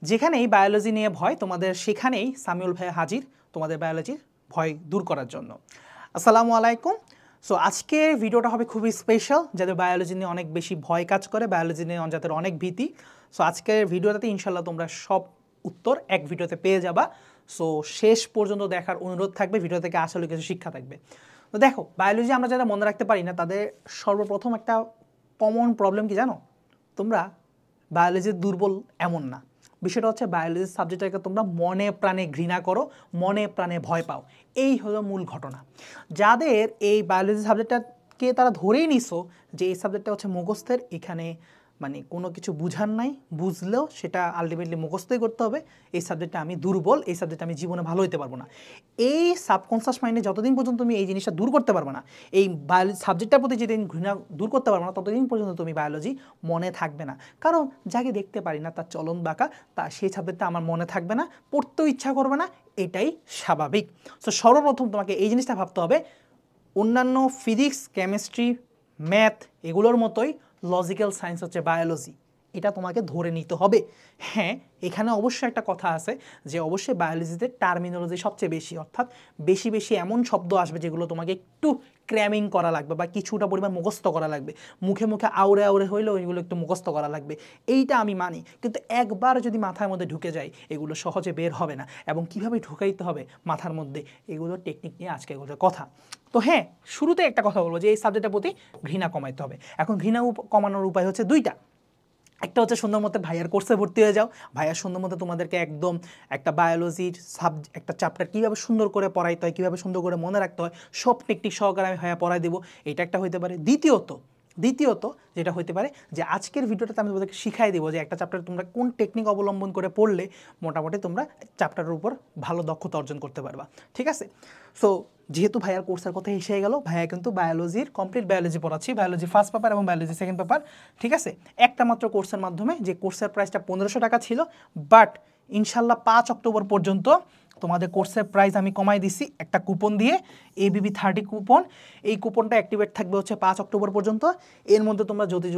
যেখানেই বায়োলজি নিয়ে ভয় তোমাদের সেখানেই সামিউল ভাই হাজির তোমাদের বায়োলজির ভয় দূর করার জন্য। আসসালামু আলাইকুম। সো আজকের ভিডিওটা হবে খুবই স্পেশাল, যাদের বায়োলজি নিয়ে অনেক বেশি ভয় কাজ করে, বায়োলজি নিয়ে যাদের অনেক ভীতি। সো আজকের ভিডিওটাতে ইনশাল্লাহ তোমরা সব উত্তর এক ভিডিওতে পেয়ে যাবা। সো শেষ পর্যন্ত দেখার অনুরোধ থাকবে, ভিডিও থেকে আসলে কিছু শিক্ষা থাকবে। তো দেখো, বায়োলজি আমরা যারা মনে রাখতে পারি না তাদের সর্বপ্রথম একটা কমন প্রবলেম কি জানো? তোমরা বায়োলজির দুর্বল এমন না, বিষয়টা হচ্ছে বায়োলজি সাবজেক্টটাকে তোমরা মনে প্রাণে ঘৃণা করো, মনে প্রাণে ভয় পাও। এই হলো মূল ঘটনা। যাদের এই বায়োলজি সাবজেক্টটাকে তারা ধরেই নিছো যে এই সাবজেক্টটা হচ্ছে মুখস্থের, এখানে মানে কোনো কিছু বুঝার নাই, বুঝলেও সেটা আলটিমেটলি মুখস্থই করতে হবে, এই সাবজেক্টটা আমি দুর্বল, এই সাবজেক্টটা আমি জীবনে ভালো হতে পারবো না। এই সাবকনসিয়াস মাইন্ডে যতদিন পর্যন্ত তুমি এই জিনিসটা দূর করতে পারবে না, এই বায়োলজি সাবজেক্টটার প্রতি যেদিন ঘৃণা দূর করতে পারবে না, ততদিন পর্যন্ত তুমি বায়োলজি মনে থাকবে না। কারণ যাকে দেখতে পারি না তার চলন বাঁকা, তা সেই সাবজেক্টটা আমার মনে থাকবে না, পড়তেও ইচ্ছা করবে না, এটাই স্বাভাবিক। সো সর্বপ্রথম তোমাকে এই জিনিসটা ভাবতে হবে, অন্যান্য ফিজিক্স, কেমিস্ট্রি, ম্যাথ এগুলোর মতোই লজিক্যাল সায়েন্স হচ্ছে বায়োলজি, এটা তোমাকে ধরে নিতে হবে। হ্যাঁ, এখানে অবশ্যই একটা কথা আছে যে অবশ্যই বায়োলজিতে টার্মিনোলজি সবচেয়ে বেশি, অর্থাৎ বেশি বেশি এমন শব্দ আসবে যেগুলো তোমাকে একটু ক্র্যামিং করা লাগবে বা কিছুটা পরিমাণ মুখস্থ করা লাগবে, মুখে মুখে আউড়ে আউড়ে হইলেও এগুলো একটু মুখস্থ করা লাগবে, এইটা আমি মানি। কিন্তু একবার যদি মাথার মধ্যে ঢুকে যায় এগুলো সহজে বের হবে না, এবং কিভাবে ঢুকাইতে হবে মাথার মধ্যে এগুলোর টেকনিক নিয়ে আজকে এগুলোর কথা। তো হ্যাঁ, শুরুতে একটা কথা বলবো যে এই সাবজেক্টের প্রতি ঘৃণা কমাইতে হবে। এখন ঘৃণা কমানোর উপায় হচ্ছে দুইটা। একটা হচ্ছে সুন্দর মতো ভাইয়ার কোর্সে ভর্তি হয়ে যাও, ভাইয়ার সুন্দর মতো তোমাদেরকে একদম একটা বায়োলজির একটা চ্যাপ্টার কীভাবে সুন্দর করে পড়াইতে হয়, কীভাবে সুন্দর করে মনে রাখতে হয়, সব টেকনিক সহকারে আমি ভাইয়া পড়াই দেবো, এটা একটা হইতে পারে। দ্বিতীয়ত যেটা হইতে পারে যে আজকের ভিডিওটাতে আমি তোমাদেরকে শিখাই দেবো যে একটা চ্যাপ্টার তোমরা কোন টেকনিক অবলম্বন করে পড়লে মোটামুটি তোমরা চ্যাপ্টারের উপর ভালো দক্ষতা অর্জন করতে পারবা। ঠিক আছে? সো যেহেতু ভাইয়ার কোর্সের কথা এসে গেল, ভাইয়া কিন্তু বায়োলজির কমপ্লিট বায়োলজি পড়াচ্ছি, বায়োলজি ফার্স্ট পেপার এবং বায়োলজি সেকেন্ড পেপার। ঠিক আছে? একটা মাত্র কোর্সের মাধ্যমে, যে কোর্সের প্রাইসটা 1500 টাকা ছিল, বাট ইনশাল্লাহ 5 অক্টোবর পর্যন্ত তোমাদের কোর্সের প্রাইস আমি কমাই দিছি একটা কুপন দিয়ে, ABB30 কুপন। এই কুপনটা অ্যাক্টিভেট থাকবে হচ্ছে 5 অক্টোবর পর্যন্ত। এর মধ্যে তোমরা যদি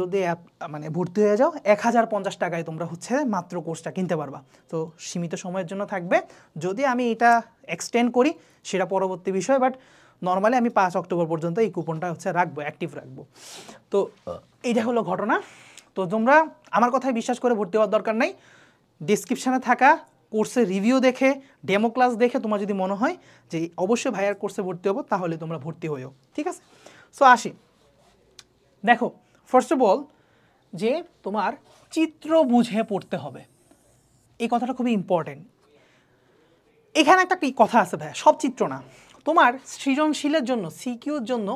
মানে ভর্তি হয়ে যাও 1050 টাকায় তোমরা হচ্ছে মাত্র কোর্সটা কিনতে পারবা। তো সীমিত সময়ের জন্য থাকবে, যদি আমি এটা এক্সটেন্ড করি সেটা পরবর্তী বিষয়, বাট নর্মালি আমি 5 অক্টোবর পর্যন্ত এই কুপনটা হচ্ছে রাখবো, অ্যাক্টিভ রাখবো। তো এইটা হলো ঘটনা। তো তোমরা আমার কথায় বিশ্বাস করে ভর্তি হওয়ার দরকার নাই, ডেসক্রিপশানে থাকা কোর্সের রিভিউ দেখে, ডেমো ক্লাস দেখে তোমার যদি মনে হয় যে অবশ্যই ভাইয়ার কোর্সে ভর্তি হবো, তাহলে তোমরা ভর্তি হয়েও। ঠিক আছে? সো আসি, দেখো ফার্স্ট অফ অল যে তোমার চিত্র বুঝে পড়তে হবে, এই কথাটা খুবই ইম্পর্টেন্ট। এখানে একটা কথা আছে ভাইয়া, সব চিত্র না। তোমার সৃজনশীলের জন্য, সিকিউর জন্য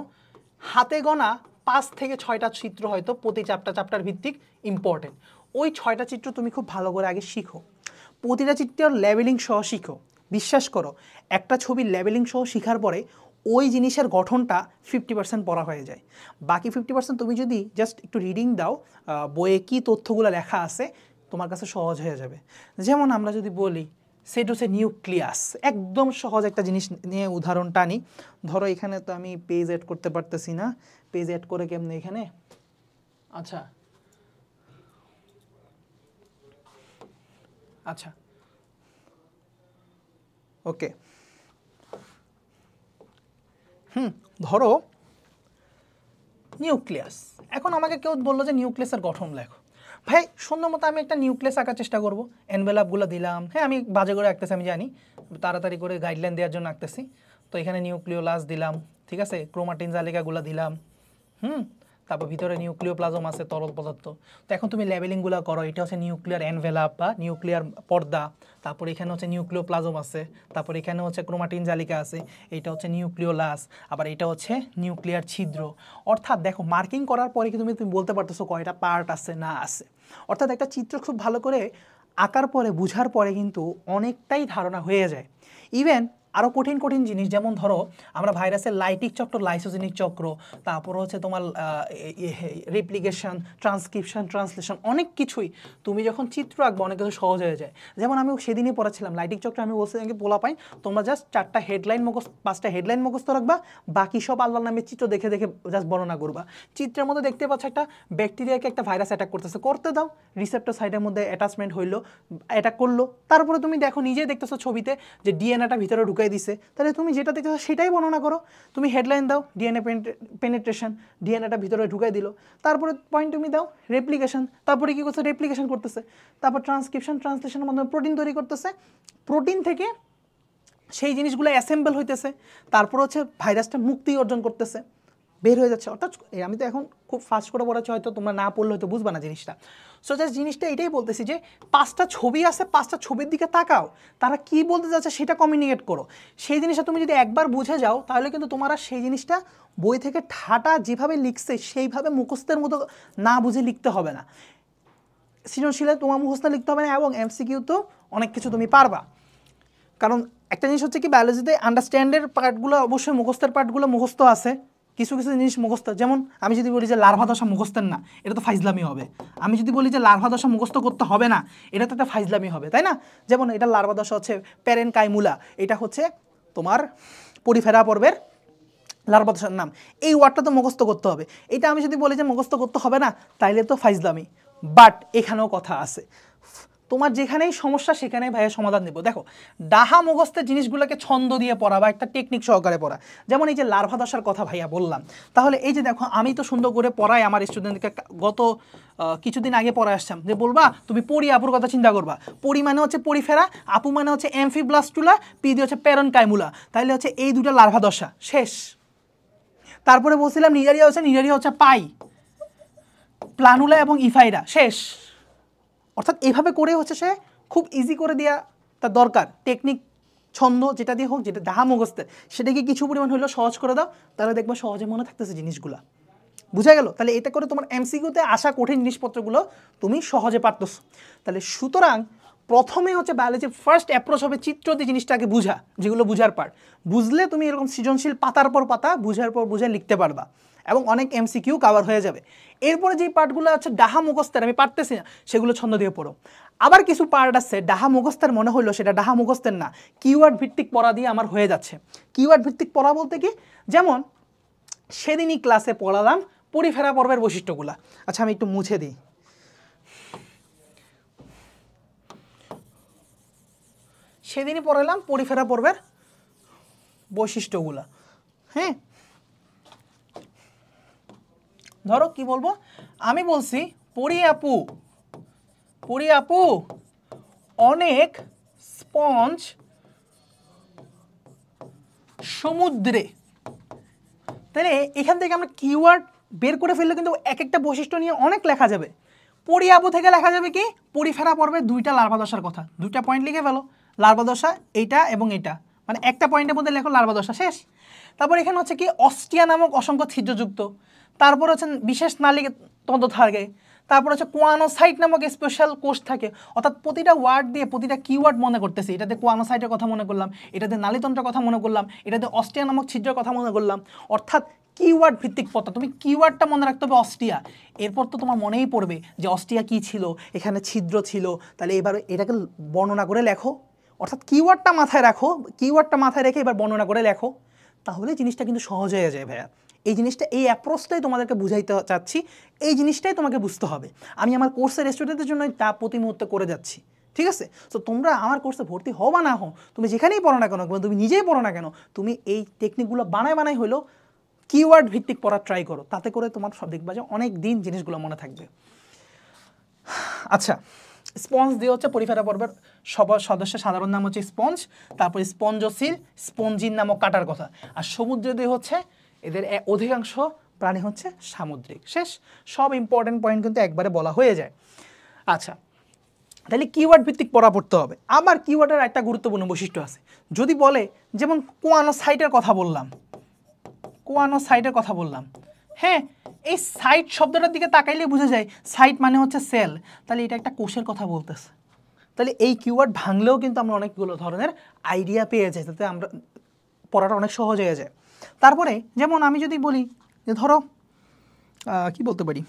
হাতে গোনা 5 থেকে 6টা চিত্র হয়তো প্রতি চ্যাপ্টার ভিত্তিক ইম্পর্টেন্ট। ওই 6টা চিত্র তুমি খুব ভালো করে আগে শিখো, প্রতিটা চিত্রের লেভেলিং সহ শিখো। বিশ্বাস করো, একটা ছবির লেভেলিং সহ শেখার পরে ওই জিনিসের গঠনটা 50% পড়া হয়ে যায়। বাকি 50% তুমি যদি জাস্ট একটু রিডিং দাও, বইয়ে কী তথ্যগুলো লেখা আছে তোমার কাছে সহজ হয়ে যাবে। যেমন আমরা যদি বলি সেটা হচ্ছে নিউক্লিয়াস, একদম সহজ একটা জিনিস নিয়ে উদাহরণ টানি। ধরো এখানে তো আমি পেজ অ্যাড করতে পারতেছি না, পেজ অ্যাড করে কেমনে এখানে, আচ্ছা আচ্ছা ওকে, ধরো নিউক্লিয়াস। এখন আমাকে কেউ বললো যে নিউক্লিয়াসের গঠন লেখো। ভাই সুন্দর মতো আমি একটা নিউক্লিয়াস আঁকার চেষ্টা করবো, এনভেলাপগুলো দিলাম, হ্যাঁ আমি বাজে করে আঁকতেছি আমি জানি, তাড়াতাড়ি করে গাইডলাইন দেওয়ার জন্য আঁকতেছি। তো এখানে নিউক্লিওলাস দিলাম, ঠিক আছে, ক্রোমাটিন জালিকাগুলো দিলাম, তারপর ভিতরে নিউক্লিওপ্লাজম আছে, তরল পদার্থ। তো এখন তুমি লেবেলিংগুলো করো, এটা হচ্ছে নিউক্লিয়ার এনভেলাপ বা নিউক্লিয়ার পর্দা, তারপর এখানে হচ্ছে নিউক্লিওপ্লাজম আছে, তারপর এখানে হচ্ছে ক্রোমাটিন জালিকা আছে, এটা হচ্ছে নিউক্লিওলাস, আবার এটা হচ্ছে নিউক্লিয়ার ছিদ্র। অর্থাৎ দেখো, মার্কিং করার পরে কি তুমি বলতে পারতেছো কয়টা পার্ট আছে না আছে। অর্থাৎ একটা চিত্র খুব ভালো করে আঁকার পরে, বুঝার পরে কিন্তু অনেকটাই ধারণা হয়ে যায়। ইভেন আরও কঠিন কঠিন জিনিস, যেমন ধরো আমরা ভাইরাসের লাইটিক চক্র, লাইসোজেনিক চক্র, তারপর হচ্ছে তোমার রেপ্লিকেশন, ট্রান্সক্রিপশন, ট্রান্সলেশন, অনেক কিছুই তুমি যখন চিত্র আঁকবো অনেক কিছু সহজ হয়ে যায়। যেমন আমি সেদিনই পড়াচ্ছিলাম লাইটিক চক্র, আমি বলছি নাকি পোলা পাই তোমরা জাস্ট 4টা হেডলাইন মুখস্থ, 5টা হেডলাইন মুখস্থ রাখবা, বাকি সব আল্লাহর নামে চিত্র দেখে দেখে জাস্ট বর্ণনা করবা। চিত্রের মধ্যে দেখতে পাচ্ছ একটা ব্যাকটেরিয়াকে একটা ভাইরাস অ্যাটাক করতেছে, করতে দাও, রিসেপ্টর সাইডের মধ্যে অ্যাটাচমেন্ট হইলো, অ্যাটাক করলো, তারপরে তুমি দেখো নিজেই দেখতেছো ছবিতে যে ডিএনএটা ভিতরে ঢুকাই দিছে, তাহলে তুমি যেটা দেখতেছো সেটাই বর্ণনা করো। তুমি হেডলাইন দাও ডিএনএ পেনিট্রেশন, ডিএনএটা ভিতরে ঢুকাই দিল, তারপরে পয়েন্ট তুমি দাও রেপ্লিকেশন, তারপরে কি করছে রেপ্লিকেশন করতেছে, তারপর ট্রান্সক্রিপশন, ট্রান্সলেশনের মাধ্যমে প্রোটিন তৈরি করতেছে, প্রোটিন থেকে সেই জিনিসগুলো অ্যাসেম্বল হইতেছে, তারপর হচ্ছে ভাইরাসটা মুক্তি অর্জন করতেছে, বের হয়ে যাচ্ছে। অর্থাৎ আমি তো এখন খুব ফাস্ট করে পড়াচ্ছি, হয়তো তোমরা না পড়লে হয়তো বুঝবা না জিনিসটা। সো জাস্ট জিনিসটা এটাই বলতেছি যে 5টা ছবি আছে, 5টা ছবির দিকে তাকাও, তারা কি বলতে যাচ্ছে সেটা কমিউনিকেট করো। সেই জিনিসটা তুমি যদি একবার বুঝে যাও তাহলে কিন্তু তোমার আর সেই জিনিসটা বই থেকে ঠাটা যেভাবে লিখছে সেইভাবে মুখস্থের মতো না বুঝে লিখতে হবে না। সৃজনশীলে তোমার মুখস্থ লিখতে হবে না, এবং এমসিকিউ তো অনেক কিছু তুমি পারবা। কারণ একটা জিনিস হচ্ছে কি, বায়োলজিতে আন্ডারস্ট্যান্ডের পার্টগুলো অবশ্যই মুখস্থের পার্টগুলো মুখস্থ আছে, কিছু কিছু জিনিস মুখস্থ। যেমন আমি যদি বলি যে লার্ভা দশা মুখস্থের না, এটা তো ফাইজলামি হবে। আমি যদি বলি যে লার্ভা দশা মুখস্থ করতে হবে না, এটা তো একটা ফাইজলামি হবে, তাই না? যেমন এটা লার্ভা দশা হচ্ছে প্যারেনকাইমুলা, এটা হচ্ছে তোমার পরিফেরা পর্বের লার্ভা দশার নাম, এই ওয়ার্ডটা তো মুখস্থ করতে হবে। এটা আমি যদি বলি যে মুখস্থ করতে হবে না, তাইলে তো ফাইজলামি। বাট এখানেও কথা আছে, তোমার যেখানেই সমস্যা সেখানেই ভাইয়ের সমাধান দেবো। দেখো ডাহা মুখস্থের জিনিসগুলোকে ছন্দ দিয়ে পড়া বা একটা টেকনিক সহকারে পড়া, যেমন এই যে লার্ভা দশার কথা ভাইয়া বললাম, তাহলে এই যে দেখো আমি তো সুন্দর করে পড়াই আমার স্টুডেন্টকে, গত কিছুদিন আগে পড়ায় আসতাম যে বলবা তুমি পরি আপুর কথা চিন্তা করবা, পরি মানে হচ্ছে পরিফেরা, আপু মানে হচ্ছে অ্যামফিব্লাস্টুলা, পি দিয়ে হচ্ছে প্যারেনকাইমুলা, তাইলে হচ্ছে এই দুটো লার্ভা দশা শেষ। তারপরে বলছিলাম নিজারিয়া হচ্ছে পাই, প্লানুলা এবং ইফাইরা শেষ। অর্থাৎ এইভাবে করে হচ্ছে সে খুব ইজি করে দেওয়া তার দরকার, টেকনিক ছন্দ যেটা দিয়ে হোক, যেটা ডাহা মুখস্থের সেটাকে কিছু পরিমাণ হলেও সহজ করে দাও, তাহলে দেখবো সহজে মনে থাকতেছে জিনিসগুলা। বুঝা গেল? তাহলে এতে করে তোমার এমসিকিউতে আসা কঠিন জিনিসপত্রগুলো তুমি সহজে পারতেছো। তাহলে সুতরাং প্রথমে হচ্ছে বায়োলজির ফার্স্ট অ্যাপ্রোচ হবে চিত্র দিয়ে জিনিসটাকে বুঝা, যেগুলো বুঝার পার্ট। বুঝলে তুমি এরকম সৃজনশীল পাতার পর পাতা বুঝার পর বুঝে লিখতে পারবা, এবং অনেক এমসিকিউ কভার হয়ে যাবে। এরপরে যে পার্টগুলো আছে ডাহা মুখস্থের, আমি পারতেছি না, সেগুলো ছন্দ দিয়ে পড়ো। আবার কিছু পার্ট আছে ডাহা মুখস্থের মনে হলো সেটা ডাহা মুখস্থের না, কিওয়ার্ড ভিত্তিক পড়া দিয়ে আমার হয়ে যাচ্ছে। কিওয়ার্ড ভিত্তিক পড়া বলতে কি, যেমন সেদিনই ক্লাসে পড়ালাম পরিফেরা পর্বের বৈশিষ্ট্যগুলা। আচ্ছা আমি একটু মুছে দিই। সেদিনই পড়ালাম পরিফেরা পর্বের বৈশিষ্ট্যগুলা। হ্যাঁ, ধরো কি বলবো, আমি বলছি পরি আপু অনেক স্পঞ্জ সমুদ্রে, তাহলে এখান থেকে আমরা কিওয়ার্ড বের করে ফেললে কিন্তু এক একটা বৈশিষ্ট্য নিয়ে অনেক লেখা যাবে। পরি আপু থেকে লেখা যাবে কি, পরিফেরা পর্বে দুইটা লার্ভা দশার কথা, দুইটা পয়েন্ট লিখে ফেলো, লার্ভা দশা এইটা এবং এটা, মানে একটা পয়েন্টের মধ্যে লেখো লার্ভা দশা শেষ। তারপর এখানে হচ্ছে কি অস্টিয়া নামক অসংখ্য ছিদ্রযুক্ত, তারপর হচ্ছে বিশেষ নালী তন্ত্র থাকে, তারপর হচ্ছে কোয়ানোসাইট নামক স্পেশাল কোষ থাকে। অর্থাৎ প্রতিটা ওয়ার্ড দিয়ে প্রতিটা কিওয়ার্ড মনে করতেছি, এটাতে কোয়ানোসাইটের কথা মনে করলাম, এটাতে নালীতন্ত্রের কথা মনে করলাম, এটাতে অস্টিয়া নামক ছিদ্রের কথা মনে করলাম। অর্থাৎ কিওয়ার্ড ভিত্তিক পথা, তুমি কিওয়ার্ডটা মনে রাখতে হবে অস্টিয়া, এরপর তো তোমার মনেই পড়বে যে অস্টিয়া কী ছিল, এখানে ছিদ্র ছিল, তাহলে এবার এটাকে বর্ণনা করে লেখো। অর্থাৎ কিওয়ার্ডটা মাথায় রাখো, কিওয়ার্ডটা মাথায় রেখে এবার বর্ণনা করে লেখো, তাহলে জিনিসটা কিন্তু সহজ হয়ে যায় ভাইয়া। এই জিনিসটা, এই অ্যাপ্রোচটাই তোমাদেরকে বুঝাইতে চাচ্ছি, এই জিনিসটাই তোমাকে বুঝতে হবে। আমি আমার কোর্সের স্টুডেন্টদের জন্য তা প্রতি মুহূর্তে করে যাচ্ছি, ঠিক আছে? সো তোমরা আমার কোর্সে ভর্তি হও বা না হও, তুমি যেখানেই পড়ো না কেন, তুমি নিজেই পড়ো না কেন, তুমি এই টেকনিকগুলো বানাই হলেও কিওয়ার্ড ভিত্তিক পড়ার ট্রাই করো, তাতে করে তোমার সব দেখবা যে অনেক দিন জিনিসগুলো মনে থাকবে। আচ্ছা, স্পঞ্জ দিয়ে হচ্ছে পরিফেরা পর্বের সদস্যের সাধারণ নাম হচ্ছে স্পঞ্জ, তারপর স্পঞ্জোসিল, স্পঞ্জিন নামক কাটার কথা। আর সমুদ্র দিয়ে হচ্ছে এদের অধিকাংশ প্রাণী হচ্ছে সামুদ্রিক। শেষ, সব ইম্পর্টেন্ট পয়েন্ট কিন্তু একবারে বলা হয়ে যায়। আচ্ছা, তাহলে কিওয়ার্ড ভিত্তিক পড়া পড়তে হবে। আবার কিওয়ার্ডের একটা গুরুত্বপূর্ণ বৈশিষ্ট্য আছে, যদি বলে যেমন কোয়ানোসাইটের কথা বললাম, কোয়ানোসাইটের কথা বললাম, হ্যাঁ, এই সাইট শব্দটার দিকে তাকাইলে বোঝা যায় সাইট মানে হচ্ছে সেল, তাহলে এটা একটা কোষের কথা বলতেছে। তাহলে এই কিওয়ার্ড ভাঙলেও কিন্তু আমরা অনেকগুলো ধরনের আইডিয়া পেয়ে যাই, তাতে আমরা পড়াটা অনেক সহজ হয়ে যায়। তারপরে যেমন আমি যদি বলি যে ধরো কি বলতে পারি,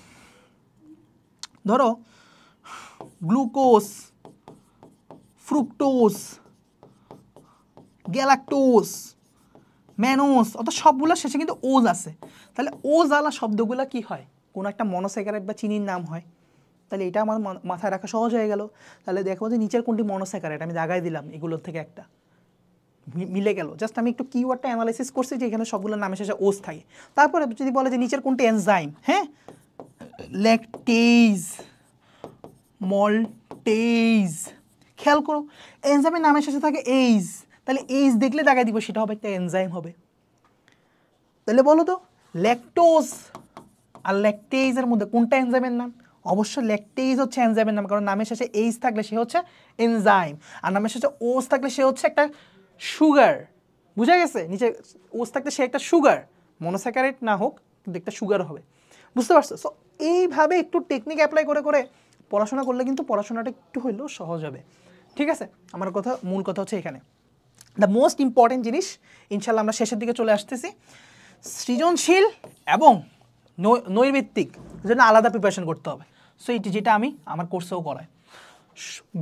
ধরো গ্লুকোজ, ফ্রুক্টোজ, গ্যালাক্টোজ, ম্যানোজ, অর্থাৎ সবগুলো শেষে কিন্তু ওজ আছে। তাহলে ওজ আলা শব্দগুলো কি হয়, কোনো একটা মনোস্যাকারাইড বা চিনির নাম হয়। তাহলে এটা আমার মাথায় রাখা সহজ হয়ে গেল। তাহলে দেখো যে নিচের কোনটি মনোস্যাকারাইড, আমি দাগাই দিলাম, এগুলোর থেকে একটা মিলে গেল। জাস্ট আমি একটু কিওয়ার্ডটা অ্যানালাইসিস করছি যে এখানে সবগুলোর নামে শেষে ওজ থাকে। তারপরে যদি বলে যে নিচের কোনটি এনজাইম, হ্যাঁ, ল্যাকটেজ, মল্টেজ, খেয়াল করো এনজাইমের নামের শেষে থাকে এইজ, তাহলে এইজ দেখলে দাগাই দিব সেটা হবে একটা এনজাইম হবে। তাহলে বলো তো ল্যাকটোজ আর ল্যাকটেজের মধ্যে কোনটা এনজাইমের নাম? অবশ্য ল্যাকটেজ হচ্ছে এনজাইমের নাম, কারণ নামের শেষে এইজ থাকলে সে হচ্ছে এনজাইম, আর নামের শেষে ওজ থাকলে সে হচ্ছে একটা সুগার। বুঝা গেছে? নিচে ওজ থাকলে সে একটা সুগার, মনোস্যাকারাইড না হোক কিন্তু একটা সুগার হবে। বুঝতে পারছো? সো এইভাবে একটু টেকনিক অ্যাপ্লাই করে করে পড়াশোনা করলে কিন্তু পড়াশোনাটা একটু হইলেও সহজ হবে। ঠিক আছে, আমার কথা মূল কথা হচ্ছে এখানে দ্য মোস্ট ইম্পর্টেন্ট জিনিস। ইনশাল্লাহ আমরা শেষের দিকে চলে আসতেছি। সৃজনশীল এবং নৈর্ভিত্তিক জন্য আলাদা প্রিপারেশন করতে হবে। সো এটি যেটা আমি আমার কোর্সেও করাই।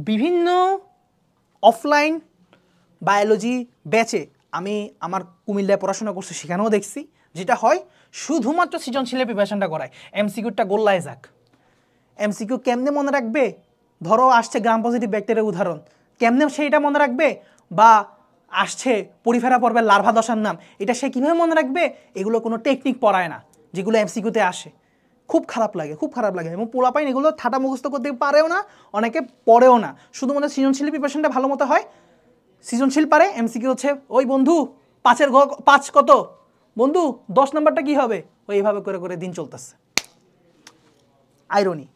বিভিন্ন অফলাইন বায়োলজি ব্যাচে আমি আমার কুমিল্লায় পড়াশোনা করছি, সেখানেও দেখছি যেটা হয় শুধুমাত্র সৃজনশীলের প্রিপারেশনটা করায়, এমসিকিউটা গোল্লায় যাক। এমসিকিউ কেমনে মনে রাখবে? ধরো আসছে গ্রাম পজিটিভ ব্যাকটেরিয়ার উদাহরণ, কেমনে সেইটা মনে রাখবে? বা আসছে পরিফেরা পর্বের লার্ভা দশার নাম, এটা সে কীভাবে মনে রাখবে? এগুলো কোনো টেকনিক পড়ায় না যেগুলো এমসিকিউতে আসে। খুব খারাপ লাগে, খুব খারাপ লাগে। এবং পোলাপাইন এগুলো ঠাটা মুখস্থ করতে পারেও না, অনেকে পড়েও না। শুধুমাত্র সৃজনশীল প্রিপারেশনটা ভালো মতো হয়, সৃজনশীল পারে, এমসিকিউ হচ্ছে ওই বন্ধু 5-এর ঘর 5 কত, বন্ধু 10 নম্বরটা কী হবে, ওই এইভাবে করে করে দিন চলতেছে। আইরনি।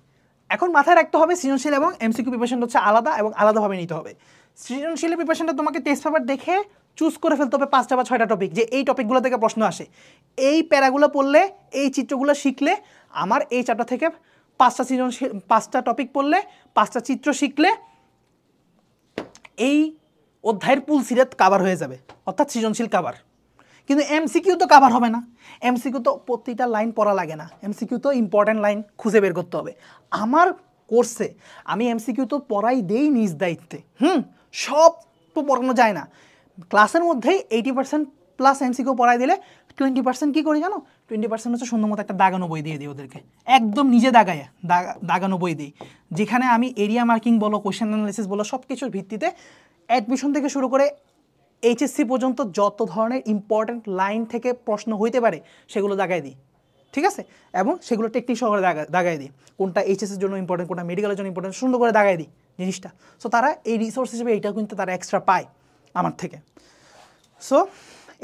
এখন মাথায় রাখতে হবে সৃজনশীল এবং এমসিকিউ প্রিপারেশনটা হচ্ছে আলাদা এবং আলাদাভাবে নিতে হবে। সৃজনশীলের প্রিপারেশনটা তোমাকে টেস্ট পেপার দেখে চুজ করে ফেলতে হবে 5টা বা 6টা টপিক, যে এই টপিকগুলো থেকে প্রশ্ন আসে, এই প্যারাগুলো পড়লে, এই চিত্রগুলো শিখলে আমার এই চ্যাপ্টার থেকে 5টা সৃজনশীল, 5টা টপিক পড়লে, 5টা চিত্র শিখলে এই অধ্যায়ের পুল সিরাত কাভার হয়ে যাবে, অর্থাৎ সৃজনশীল কাভার। কিন্তু এমসিকিউ তো কাভার হবে না, এমসিকিউ তো প্রতিটা লাইন পড়া লাগে না, এমসিকিউ তো ইম্পর্ট্যান্ট লাইন খুঁজে বের করতে হবে। আমার কোর্সে আমি এমসিকিউ তো পড়াই দেই নিজ দায়িত্বে। সব তো পড়ানো যায় না, ক্লাসের মধ্যেই 80% প্লাস এমসিকিউ পড়াই দিলে 20% কী করি জানো? 20% হচ্ছে সুন্দর মতো একটা দাগানো বই দিয়ে দিই ওদেরকে, একদম নিজে দাগায় দাগানো বই দিই, যেখানে আমি এরিয়া মার্কিং বলো, কোয়েশ্চেন অ্যানালাইসিস বলো, সব কিছুর ভিত্তিতে অ্যাডমিশন থেকে শুরু করে এইচএসসি পর্যন্ত যত ধরনের ইম্পর্ট্যান্ট লাইন থেকে প্রশ্ন হইতে পারে সেগুলো দাগাই দিই। ঠিক আছে, এবং সেগুলো টেকনিক সহকারে দাগাই দিই, কোনটা এইচএসের জন্য ইম্পর্টেন্ট, কোনটা মেডিকেলের জন্য ইম্পর্টেন্ট, সুন্দর করে দাগাই দিই জিনিসটা। সো তারা এই রিসোর্স হিসেবে এইটাও কিন্তু তারা এক্সট্রা পায় আমার থেকে। সো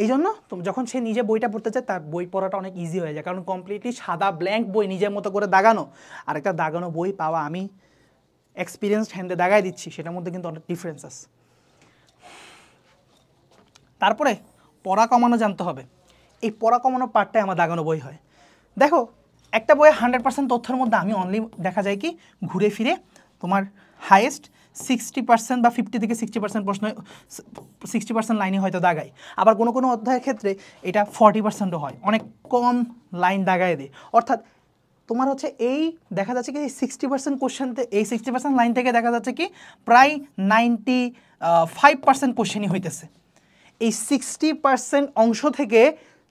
এই জন্য যখন সে নিজে বইটা পড়তে চায়, তার বই পড়াটা অনেক ইজি হয়ে যায়, কারণ কমপ্লিটলি সাদা ব্ল্যাঙ্ক বই নিজের মতো করে দাগানো আর একটা দাগানো বই পাওয়া, আমি এক্সপিরিয়েন্সড হ্যান্ডে দাগাই দিচ্ছি, সেটার মধ্যে কিন্তু অনেক ডিফারেন্স আছে। তারপরে পড়া কমানো জানতে হবে, এই পড়া কমানো পার্টটাই আমার দাগানো বই হয়। দেখো একটা বইয়ে 100% তথ্যের মধ্যে আমি অনলি দেখা যায় কি ঘুরে ফিরে তোমার হাইয়েস্ট 60% বা 50 থেকে 60% প্রশ্ন, 60% লাইনে হয়তো দাগাই। আবার কোনো কোনো অধ্যায়ের ক্ষেত্রে এটা 40%ও হয়, অনেক কম লাইন দাগায় দেয়। অর্থাৎ তোমার হচ্ছে এই দেখা যাচ্ছে কি 60% কোশ্চেন, এই 60% লাইন থেকে দেখা যাচ্ছে কি প্রায় 95% কোশ্চেনই হইতেছে। এই 60% অংশ থেকে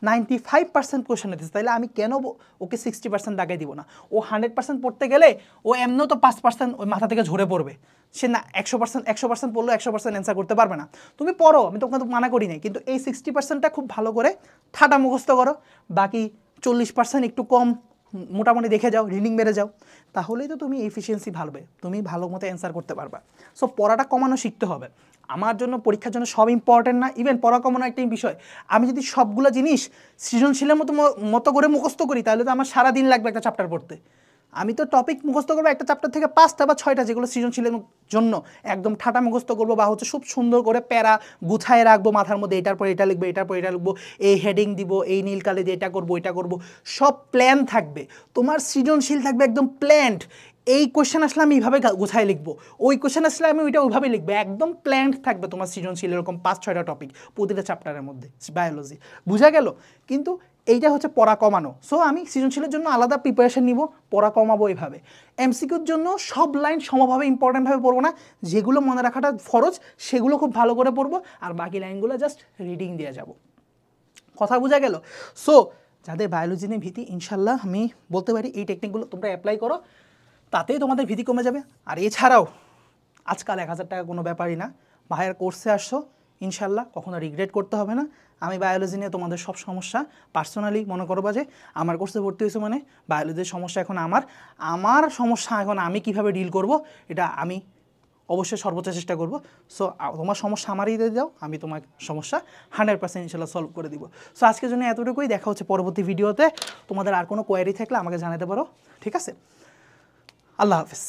95% কোশ্চেন হইতেছে, তাহলে আমি কেন ওকে 60% দাগাই দিব না? ও 100% পড়তে গেলে ও এমনও তো 5% ওই মাথা থেকে ঝরে পড়বে, সে না 100% পড়লেও 100% অ্যান্সার করতে পারবে না। তুমি পড়ো, আমি তোমাকে মানা করি নাই, কিন্তু এই 60%টা খুব ভালো করে ঠাটা মুখস্থ করো, বাকি 40% একটু কম মোটামুটি দেখে যাও, রিডিং বেড়ে যাও, তাহলেই তো তুমি এফিসিয়েন্সি ভালবে, তুমি ভালো মতো অ্যান্সার করতে পারবা। সো পড়াটা কমানো শিখতে হবে। আমার জন্য পরীক্ষার জন্য সব ইম্পর্টেন্ট না, ইভেন পড়া কমানো একটা বিষয়। আমি যদি সবগুলো জিনিস সৃজনশীলের মতো করে মুখস্থ করি, তাহলে তো আমার সারা দিন লাগবে একটা চ্যাপ্টার পড়তে। আমি তো টপিক মুখস্থ করবো একটা চ্যাপ্টার থেকে 5টা বা 6টা, যেগুলো সৃজনশীলের জন্য একদম ঠাটা মুখস্থ করবো, বা হচ্ছে খুব সুন্দর করে প্যারা গুছায় রাখবো মাথার মধ্যে, এটার পর এটা লিখবো, এটার পর এটা লিখবো, এই হেডিং দিব, এই নীল কালি দিয়ে এটা করবো, এটা করবো, সব প্ল্যান থাকবে। তোমার সৃজনশীল থাকবে একদম প্ল্যান্ড। এই কোয়েশ্চেন আসলে আমি এইভাবে গুছায় লিখবো, ওই কোয়েশ্চেন আসলে আমি ওইটা ওইভাবে লিখবো, একদম প্ল্যান্ড থাকবে তোমার সৃজনশীল এরকম 5-6টা টপিক প্রতিটা চ্যাপ্টারের মধ্যে বায়োলজি। বুঝা গেল? কিন্তু এইটা হচ্ছে পড়া কমানো। সো আমি সৃজনশীলের জন্য আলাদা প্রিপারেশন নিব, পড়া কমাবো এইভাবে। এমসিকিউর জন্য সব লাইন সমভাবে ইম্পর্টেন্টভাবে পড়বো না, যেগুলো মনে রাখাটা ফরজ সেগুলো খুব ভালো করে পড়বো, আর বাকি লাইনগুলো জাস্ট রিডিং দিয়ে যাব। কথা বোঝা গেল? সো যাদের বায়োলজি নিয়ে ভীতি, ইনশাল্লাহ আমি বলতে পারি এই টেকনিকগুলো তোমরা অ্যাপ্লাই করো, তাতেই তোমাদের ভীতি কমে যাবে। আর এছাড়াও আজকাল 1000 টাকা কোনো ব্যাপারই না। ভাইয়ের কোর্সে আসছো, ইনশাল্লাহ কখনো রিগ্রেট করতে হবে না। আমি বায়োলজি নিয়ে তোমাদের সব সমস্যা পার্সোনালি মনে করবা যে আমার কোর্সে ভর্তি হয়েছে মানে বায়োলজির সমস্যা এখন আমার সমস্যা এখন আমি কিভাবে ডিল করব, এটা আমি অবশ্যই সর্বোচ্চ চেষ্টা করব। সো তোমার সমস্যা আমারই দিয়ে দাও, আমি তোমার সমস্যা 100% ইনশাল্লাহ সলভ করে দিব। সো আজকের জন্য এতটুকুই, দেখা হচ্ছে পরবর্তী ভিডিওতে। তোমাদের আর কোনো কোয়ারি থাকলে আমাকে জানাতে পারো, ঠিক আছে? আল্লাহ হাফেজ।